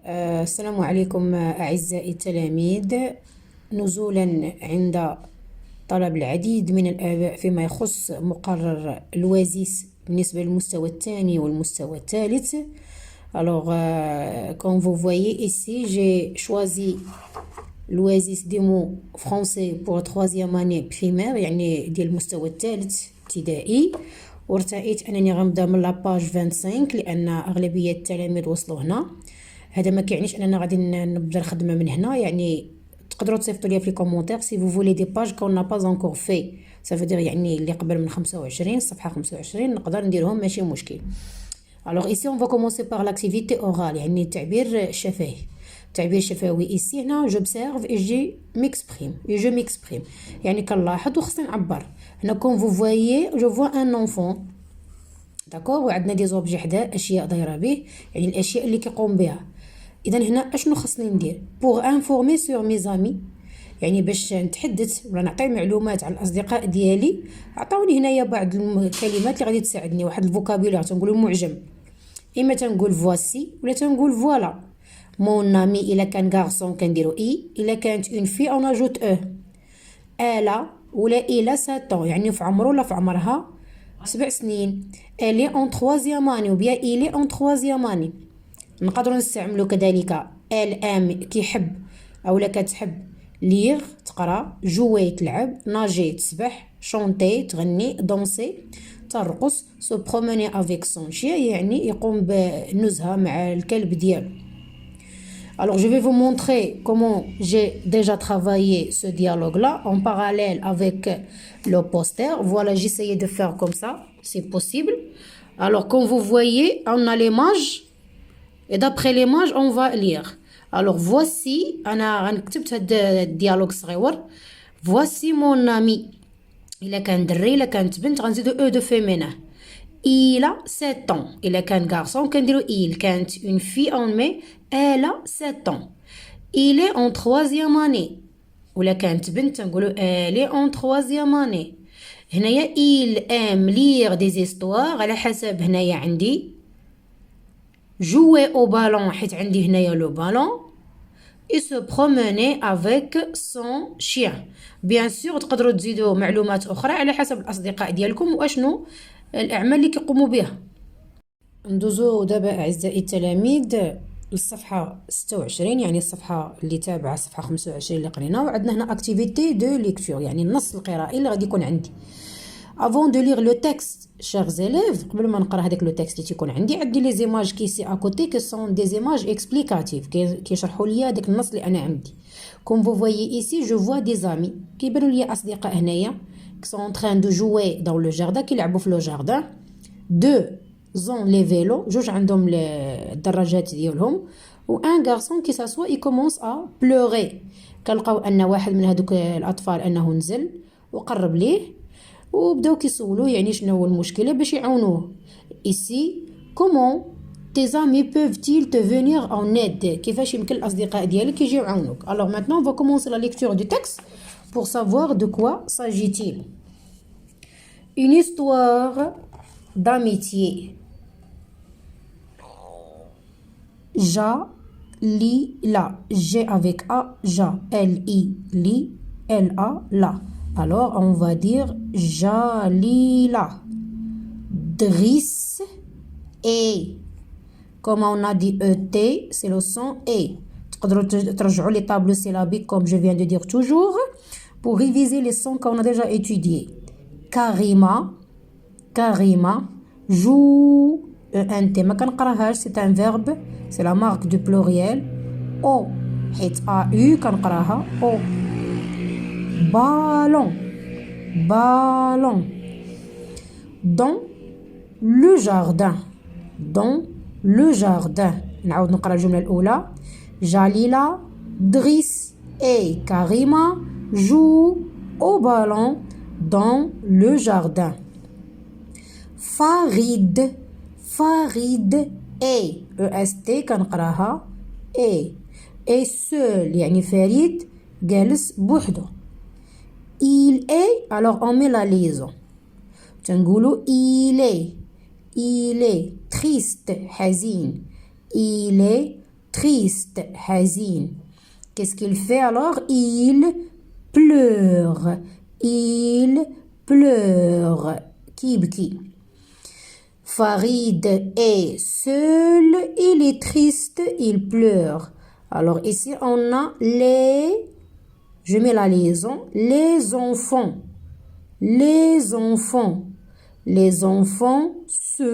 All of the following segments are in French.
السلام عليكم أعزائي التلاميذ. نزولا عند طلب العديد من الآباء فيما يخص مقرر الوازيس بالنسبة للمستوى الثاني والمستوى الثالث. Alors, comme vous voyez ici, j'ai choisi l'oasis des mots français pour la troisième année primaire, يعني ديال المستوى الثالث ابتدائي. وارتأيت أنني غنبدا من لاباج 25 لأن أغلبية التلاميذ وصلوا هنا. هذا ما كيعنيش أننا غادي نبدا الخدمة من هنا، يعني تقدروا تصيفطوا لي في كومونتير سي فو فولي دي باج كون نا با انكور في سا فو دير، يعني اللي قبل من 25 صفحة 25 نقدر نديرهم ماشي مشكل. Alors ici on va commencer par l'activité orale، يعني التعبير الشفهي. التعبير الشفوي ici هنا j'observe et je m'exprime يعني كنلاحظ وخصني نعبر. هنا comme vous voyez je vois un enfant، داكور، وعندنا دي زوبجي حدا اشياء دايره به، يعني الاشياء اللي كيقوم بها. اذا هنا اشنو خصني ندير؟ pour informer sur mes amis، يعني باش نتحدث ولا نعطي معلومات على الاصدقاء ديالي. عطاوني هنايا بعض الكلمات اللي غادي تساعدني، واحد الفوكابولير تنقولوا معجم، اما تنقول فواسي ولا تنقول فوالا. مون امي الا كان غارسون كنديرو اي، الا كانت اون في اون اجوت او. الا ولا الى 7 يعني في عمره ولا في عمرها 7 سنين. الي اون تروازيام اني وبيا الي اون تروازيام اني. نقدروا نستعملوا كذلك ال ام كيحب اولا كتحب، ليغ تقرا، جوي تلعب، ناجي تسبح، شونتي تغني، دونسي ترقص، سو بروموني افيك سون شيا يعني يقوم بالنزهه مع الكلب ديالو. Alors je vais vous montrer comment j'ai déjà travaillé ce dialogue-là en parallèle avec le poster. Voilà, j'essayais de faire comme ça, c'est possible. Alors comme vous voyez, on a l'image et d'après l'image, on va lire. Alors voici, أنا غنكتب هذا الديالوج صغير. Voici mon ami. إلا كان دري إلا كانت بنت غنزيدو او دو فيمينه. Il a 7 ans. إلا كان garçon كنديرو il. كانت une fille on met elle a 7 ans. Il est en troisième année. ولا كانت بنت نقولو elle est en troisième année. هنايا il aime lire des histoires على حسب هنايا عندي jouer au ballon حيت عندي هنايا لو بالون et se promener avec son chien. bien sûr تقدروا تزيدوا معلومات أخرى على حسب الأصدقاء ديالكم وأشنو الأعمال اللي كيقوموا بها. ندوزو دابا أعزائي التلاميذ للصفحة 26، يعني الصفحة اللي تابعة صفحة 25 اللي قرينا، وعندنا هنا اكتيفيتي دو ليكتور يعني النص القرائي اللي غادي يكون عندي. avant de lire le texte chers élèves، قبل ما نقرا هذاك لو تكست اللي تيكون عندي لي زيماج كيسي ا كوتي كي سون دي زيماج اكسبليكاتيف كيشرحوا لي داك النص اللي انا عندي. كوم فو فويي ايسي جو فوا دي زامي، كيبانوا لي اصدقاء هنايا كي سون تران دو جوي دون لو جاردان، كيلعبوا في لو جاردان. دو زون لي فيلو، جوج عندهم الدراجات ديالهم. و ان غارسون كي ساسوا اي كومونس ا بلوغي، كنلقاو ان واحد من هذوك الاطفال انه نزل وقرب ليه وبداو كيسولوه يعني شنو هو المشكله باش يعاونوه. ici comment tes amis peuvent-ils te venir en aide، كيفاش يمكن الاصدقاء ديالك يجيو يعاونوك. alors maintenant on va commencer la lecture du texte pour savoir de quoi s'agit-il. une histoire d'amitié. Jalila, G avec A, Ja, L-I, L-A, la. Alors, on va dire Jalila. Driss et. Comme on a dit ET, c'est le son et. ترجعوا les tableaux syllabiques comme je viens de dire toujours pour réviser les sons qu'on a déjà étudiés. Karima, joue, ENT ما كنقراهاش، c'est un verbe, c'est la marque du pluriel. O حيت AU كنقراها O. ballon dans le jardin نعاود نقرا الجملة الأولى. جاليلا دريس et Karima jouent au ballon dans le jardin. Farid et EST كنقراها et seul يعني فريد جالس بوحدو. il est alors on met la liaison تنقولوا il est triste حزين. il est triste, hazin. Qu'est-ce qu'il fait alors? Il pleure. Il pleure. Kibki. Farid est seul, il est triste, il pleure. Alors ici, on a les, je mets la liaison, les enfants. Les enfants. Les enfants se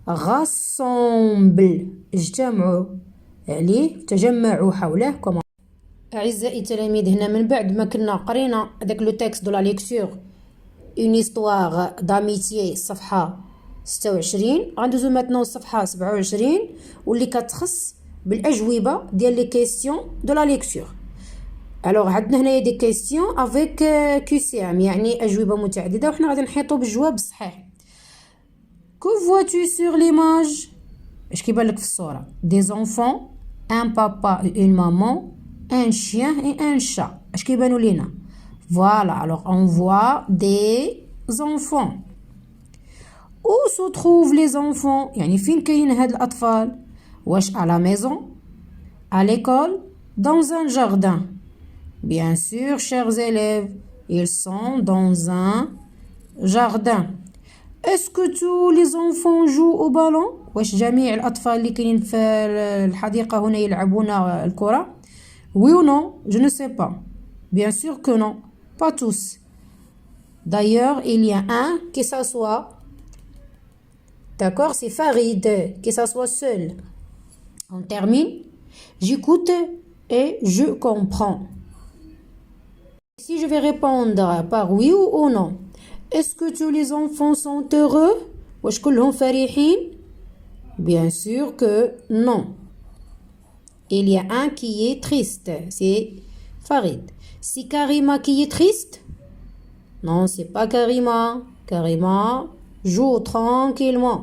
rassemblent. اجتمعوا. يعني تجمعوا حوله. كما أعزائي التلاميذ هنا من بعد ما كنا قرينا داك لو تكست دو لا ليكتور اون هيستوار داميتيي الصفحة 26 غندوزو ماتنو الصفحة 27 واللي كتخص بالأجوبة ديال لي كيسيون دو لا ليكتور. الوغ عندنا هنايا دي كيسيون افيك كيسيام يعني أجوبة متعددة وحنا غادي نحيطو بالجواب الصحيح. كو فواتو سور ليماج؟ اش كيبان لك في الصورة؟ دي زونفون، ان بابا اون مامون، un chien et un chat. اش كيبانوا لينا؟ Voilà, alors on voit des enfants. Où se trouvent les enfants? يعني فين كاين هاد الأطفال؟ واش à la maison? À l'école? Dans un jardin? Bien sûr, chers élèves, ils sont dans un jardin. Est-ce que tous les enfants jouent au ballon? واش جميع الأطفال اللي كاينين في الحديقة هنا يلعبون الكرة؟ Oui ou non? Je ne sais pas. Bien sûr que non. Pas tous. D'ailleurs, il y a un qui s'assoit. D'accord? C'est Farid qui s'assoit seul. On termine. J'écoute et je comprends. Si je vais répondre par oui ou non. Est-ce que tous les enfants sont heureux? واش كلهم فرحين؟ Bien sûr que non. Il y a un qui est triste, c'est Farid. C'est Karima qui est triste? Non, c'est pas Karima. Karima joue tranquillement.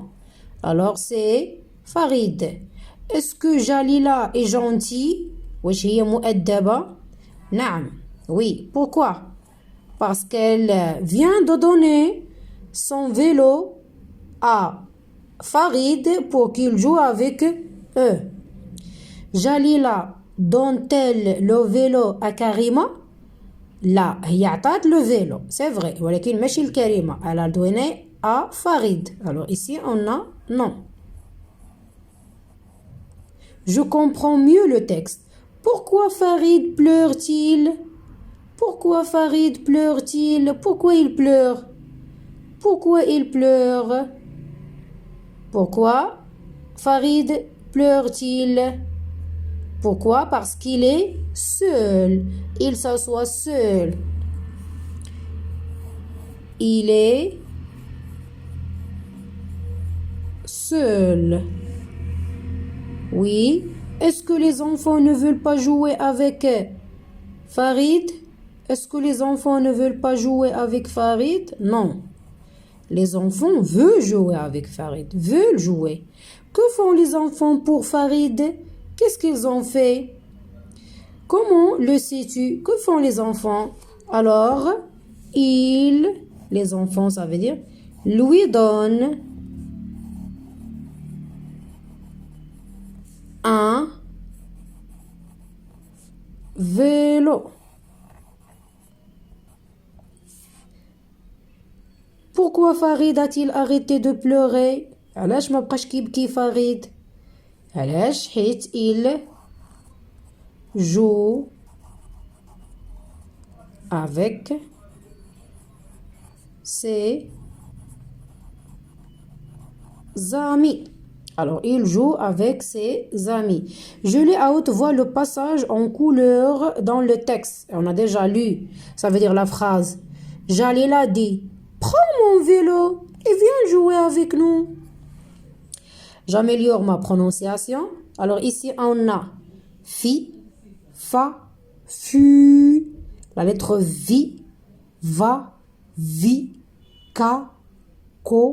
Alors c'est Farid. Est-ce que Jalila est gentille? واش هي مؤدبة؟ نعم. Oui. Pourquoi? Parce qu'elle vient de donner son vélo à Farid pour qu'il joue avec eux. Jalila donne-t-elle le vélo à Karima? لا هي عطات le vélo, c'est vrai, ولكن ماشي لكريمة. Elle a donné à Farid. Alors ici on a non. Je comprends mieux le texte. Pourquoi Farid pleure-t-il? Pourquoi Farid pleure-t-il? Pourquoi il pleure? Pourquoi il pleure? Pourquoi Farid pleure-t-il? Pourquoi? Parce qu'il est seul. Il s'assoit seul. Il est seul. Oui. Est-ce que les enfants ne veulent pas jouer avec Farid? Est-ce que les enfants ne veulent pas jouer avec Farid? Non. Les enfants veulent jouer avec Farid. Veulent jouer. Que font les enfants pour Farid? Qu'est-ce qu'ils ont fait? Comment le sais-tu? Que font les enfants? Alors, les enfants, ça veut dire, lui donnent un vélo. Pourquoi Farid a-t-il arrêté de pleurer? علاش ما بقاش كيبكي فاريد؟ علاش؟ حيت il joue avec ses amis. Alors, il joue avec ses amis. Je lis à haute voix le passage en couleur dans le texte. On a déjà lu. Ça veut dire la phrase. Jalila dit, prends mon vélo et viens jouer avec nous. J'améliore ma prononciation. Alors ici, on a fi, fa, fu. La lettre vi, va, vi, ka, ko,